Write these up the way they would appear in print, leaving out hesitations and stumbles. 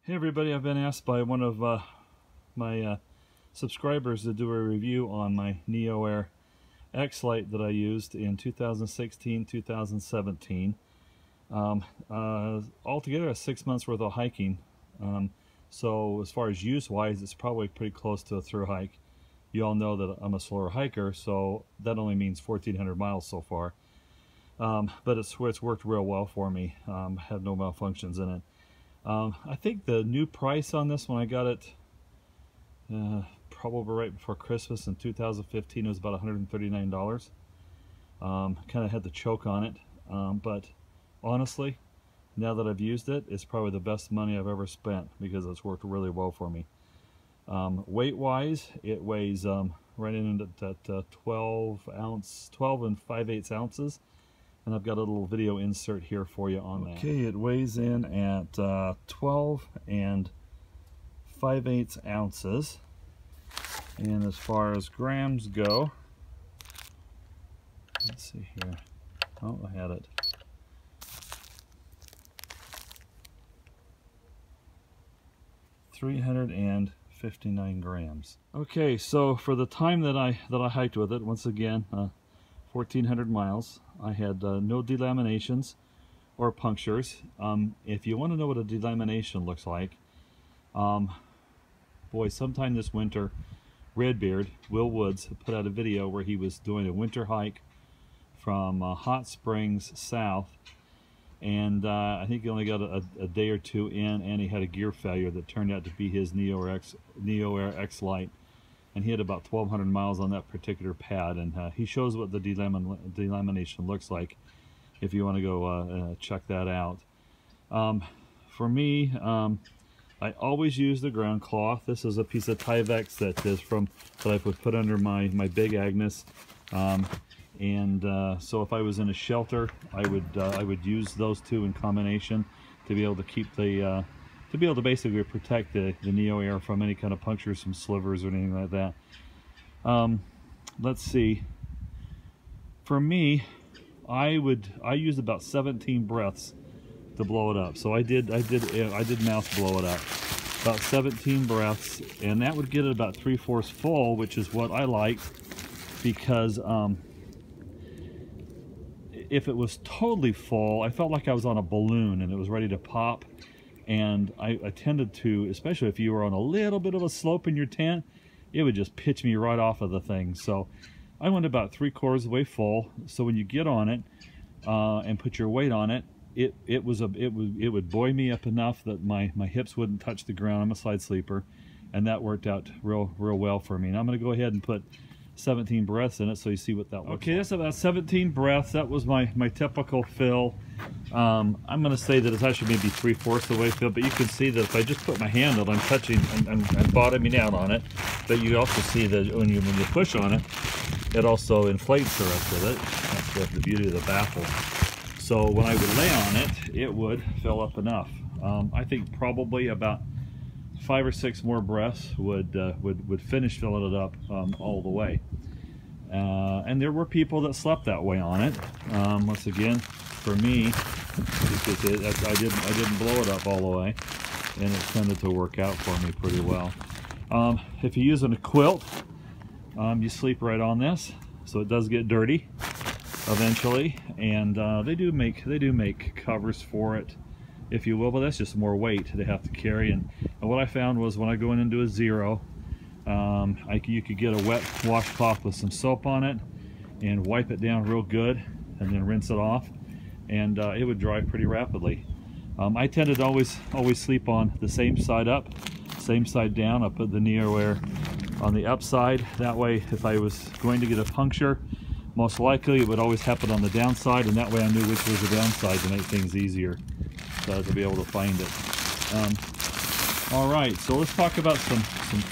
Hey everybody, I've been asked by one of my subscribers to do a review on my NeoAir XLite that I used in 2016-2017. Altogether, 6 months worth of hiking. So as far as use-wise, it's probably pretty close to a through hike. You all know that I'm a slower hiker, so that only means 1,400 miles so far. But it's worked real well for me. Had no malfunctions in it. I think the new price on this when I got it probably right before Christmas in 2015 was about $139. Kind of had the choke on it, but honestly, now that I've used it, it's probably the best money I've ever spent because it's worked really well for me. Weight wise, it weighs right in at 12 and 5/8 ounces. And I've got a little video insert here for you on that. Okay, it weighs in at 12 and 5/8 ounces. And as far as grams go, let's see here. Oh, I had it. $359 grams. Okay, so for the time that I hiked with it, once again, 1,400 miles. I had no delaminations or punctures. If you want to know what a delamination looks like, boy, sometime this winter, Redbeard, Will Woods, put out a video where he was doing a winter hike from Hot Springs south, and I think he only got a day or two in, and he had a gear failure that turned out to be his NeoAir XLite. And he had about 1,200 miles on that particular pad, and he shows what the delamination looks like if you want to go check that out. For me, I always use the ground cloth. This is a piece of Tyvek that I would put under my Big Agnes, so if I was in a shelter, I would use those two in combination to be able to keep the to be able to basically protect the NeoAir from any kind of punctures, some slivers or anything like that. Let's see. For me, I used about 17 breaths to blow it up. So I did mouth blow it up. About 17 breaths, and that would get it about 3/4 full, which is what I like, because if it was totally full, I felt like I was on a balloon and it was ready to pop. And I tended to, especially if you were on a little bit of a slope in your tent, it would just pitch me right off of the thing. So I went about 3/4 of the way full. So when you get on it and put your weight on it, it would buoy me up enough that my hips wouldn't touch the ground. I'm a side sleeper, and that worked out real well for me. And I'm going to go ahead and put 17 breaths in it so you see what that looks like. Okay, that's about 17 breaths. That was my typical fill. I'm going to say that it's actually maybe 3/4 the way fill, but you can see that if I just put my hand on it, I'm touching and bottoming out on it. But you also see that when you push on it, it also inflates the rest of it. That's the beauty of the baffle. So when I would lay on it, it would fill up enough. I think probably about 5 or 6 more breaths would finish filling it up all the way. And there were people that slept that way on it. Once again, for me, because I didn't blow it up all the way, and it tended to work out for me pretty well. If you're using a quilt, you sleep right on this, so it does get dirty eventually, and they do make covers for it, if you will, but that's just more weight they have to carry. And what I found was when I go in and do a zero, you could get a wet washcloth with some soap on it and wipe it down real good and then rinse it off, and it would dry pretty rapidly. I tended to always sleep on the same side up, same side down. I put the NeoAir on the upside. That way, if I was going to get a puncture, most likely it would always happen on the downside, and that way I knew which was the downside to make things easier to be able to find it. All right, so let's talk about some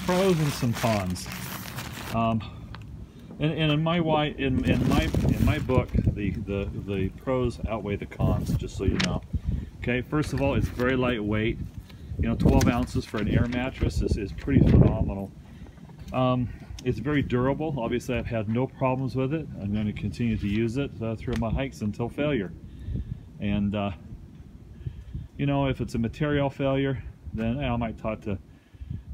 pros and some cons. And in my book, the pros outweigh the cons, just so you know. Okay, first of all, it's very lightweight. 12 ounces for an air mattress is pretty phenomenal. It's very durable. Obviously, I've had no problems with it. I'm going to continue to use it through my hikes until failure. And you know, if it's a material failure, then I might talk to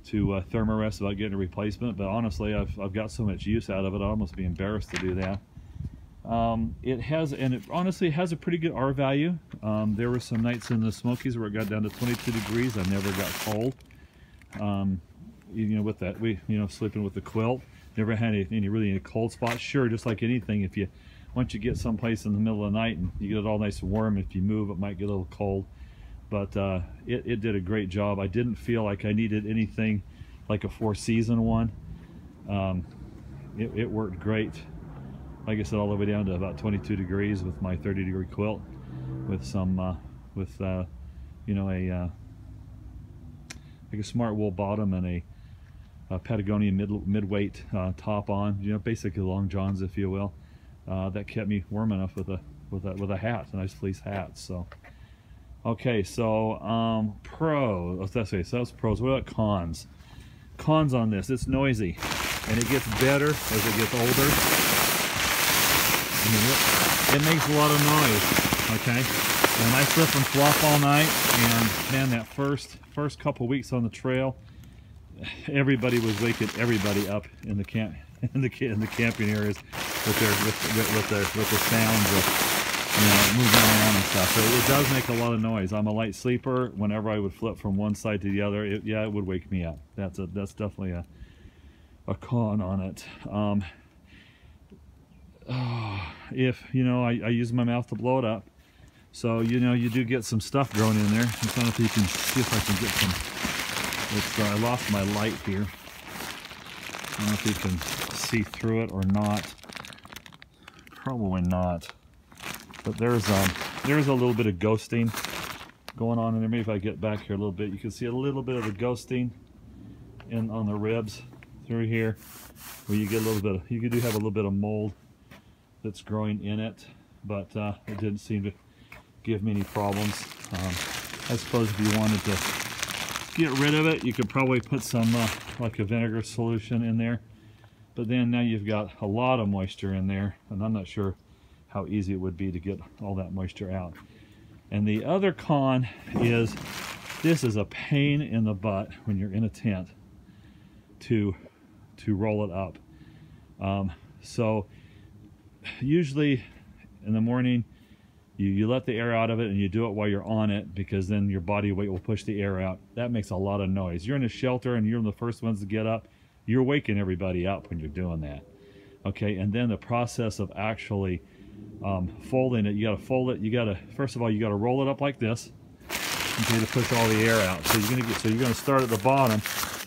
Therm-a-rest about getting a replacement. But honestly, I've got so much use out of it, I'd almost be embarrassed to do that. It honestly has a pretty good R value. There were some nights in the Smokies where it got down to 22 degrees. I never got cold. You know, with that, sleeping with the quilt, never had any cold spots. Sure, just like anything, once you get someplace in the middle of the night and you get it all nice and warm, if you move, it might get a little cold. But it did a great job. I didn't feel like I needed anything like a four-season one. It worked great. Like I said, all the way down to about 22 degrees with my 30-degree quilt, with some like a smart wool bottom and a Patagonia mid-weight top on. Basically long johns, if you will. That kept me warm enough with a hat, a nice fleece hat. So, okay, so pros. That's pros. What about cons? Cons on this: it's noisy, and it gets better as it gets older. It makes a lot of noise, okay? And I slip and flop all night, and man, that first couple weeks on the trail, everybody was waking everybody up in the camping areas with the sounds of moving around and stuff. So it does make a lot of noise. I'm a light sleeper. Whenever I would flip from one side to the other, it would wake me up. That's definitely a con on it. If I use my mouth to blow it up, so you do get some stuff growing in there. I don't know if you can see if I can get some. I lost my light here. I don't know if you can see through it or not. Probably not. But there's a little bit of ghosting going on in there. Maybe if I get back here a little bit, you can see a little bit of the ghosting on the ribs through here, where you get a little bit of, you do have a little bit of mold that's growing in it, but it didn't seem to give me any problems. I suppose if you wanted to get rid of it, you could probably put some like a vinegar solution in there, but then now you've got a lot of moisture in there, and I'm not sure how easy it would be to get all that moisture out. And the other con is this is a pain in the butt when you're in a tent to roll it up. So usually in the morning you let the air out of it, and you do it while you're on it, because then your body weight will push the air out. That makes a lot of noise. You're in a shelter and you're the first ones to get up. You're waking everybody up when you're doing that. Okay, and then the process of actually folding it, you got to fold it. First of all, you got to roll it up like this, okay, to push all the air out. So you're going to start at the bottom,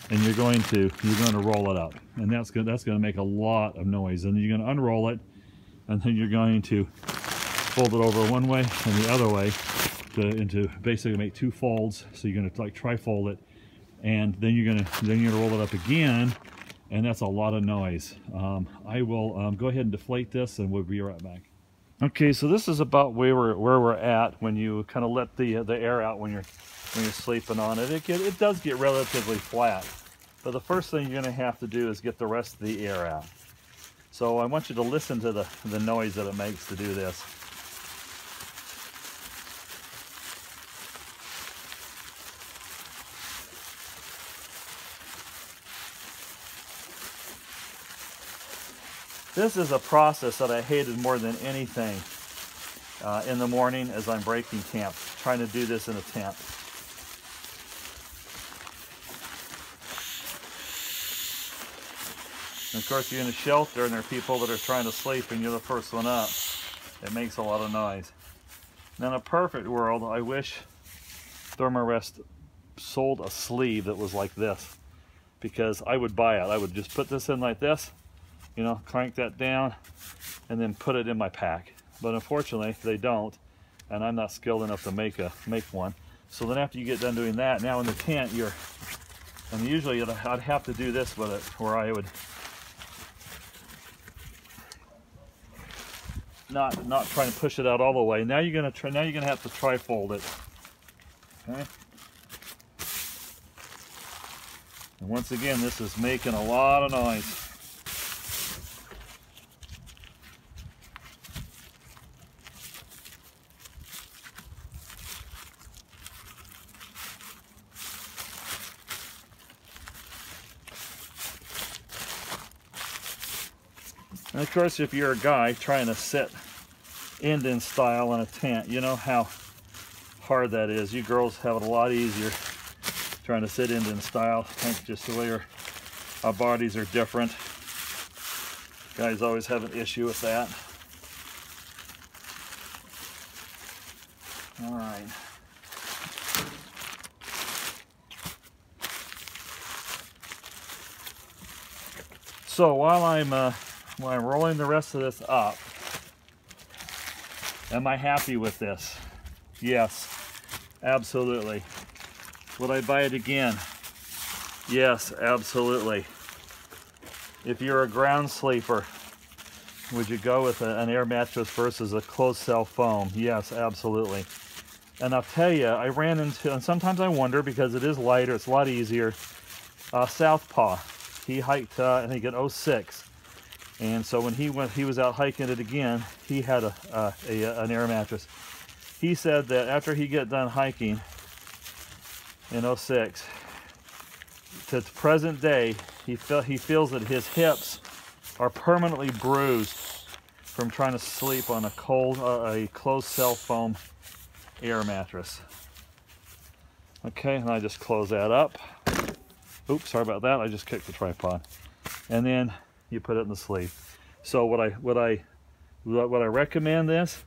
and you're going to roll it up, and that's going to make a lot of noise. And then you're going to unroll it, and then you're going to fold it over one way and the other way to basically make two folds. So you're going to like tri-fold it, and then you're going to roll it up again, and that's a lot of noise. I will go ahead and deflate this, and we'll be right back. Okay, so this is about where we're at when you kind of let the air out when you're sleeping on it. It does get relatively flat, but the first thing you're going to have to do is get the rest of the air out. So I want you to listen to the noise that it makes to do this. This is a process that I hated more than anything in the morning as I'm breaking camp, trying to do this in a tent. And of course, you're in a shelter and there are people that are trying to sleep and you're the first one up. It makes a lot of noise. Now, in a perfect world, I wish Therm-a-rest sold a sleeve that was like this, because I would buy it. I would just put this in like this, crank that down, and then put it in my pack. But unfortunately, they don't, and I'm not skilled enough to make one. So then after you get done doing that, now in the tent, and usually I'd have to do this with it, where I would not trying to push it out all the way. Now you're gonna have to tri-fold it. Okay. And once again, this is making a lot of noise. And of course, if you're a guy trying to sit Indian style in a tent, you know how hard that is. You girls have it a lot easier trying to sit Indian style. I think just the way our bodies are different. Guys always have an issue with that. All right. So while I'm rolling the rest of this up, am I happy with this? Yes, absolutely. Would I buy it again? Yes, absolutely. If you're a ground sleeper, would you go with an air mattress versus a closed cell foam? Yes, absolutely. And I'll tell you, I ran into, and sometimes I wonder because it is lighter, it's a lot easier. Southpaw, he hiked, I think in 06. And so when he was out hiking it again, he had an air mattress. He said that after he got done hiking in 06, to the present day, he feels that his hips are permanently bruised from trying to sleep on a closed cell foam air mattress. Okay, and I just close that up. Oops, sorry about that. I just kicked the tripod. And then you put it in the sleeve. So would I recommend this?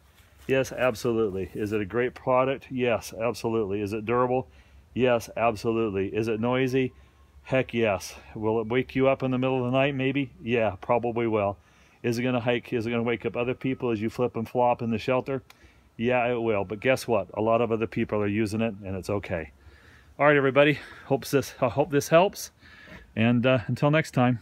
Yes, absolutely. Is it a great product? Yes, absolutely. Is it durable? Yes, absolutely. Is it noisy? Heck yes. Will it wake you up in the middle of the night? Maybe. Yeah, probably will. Is it going to hike? Is it going to wake up other people as you flip and flop in the shelter? Yeah, it will. But guess what? A lot of other people are using it, and it's okay. All right, everybody. I hope this helps. And until next time.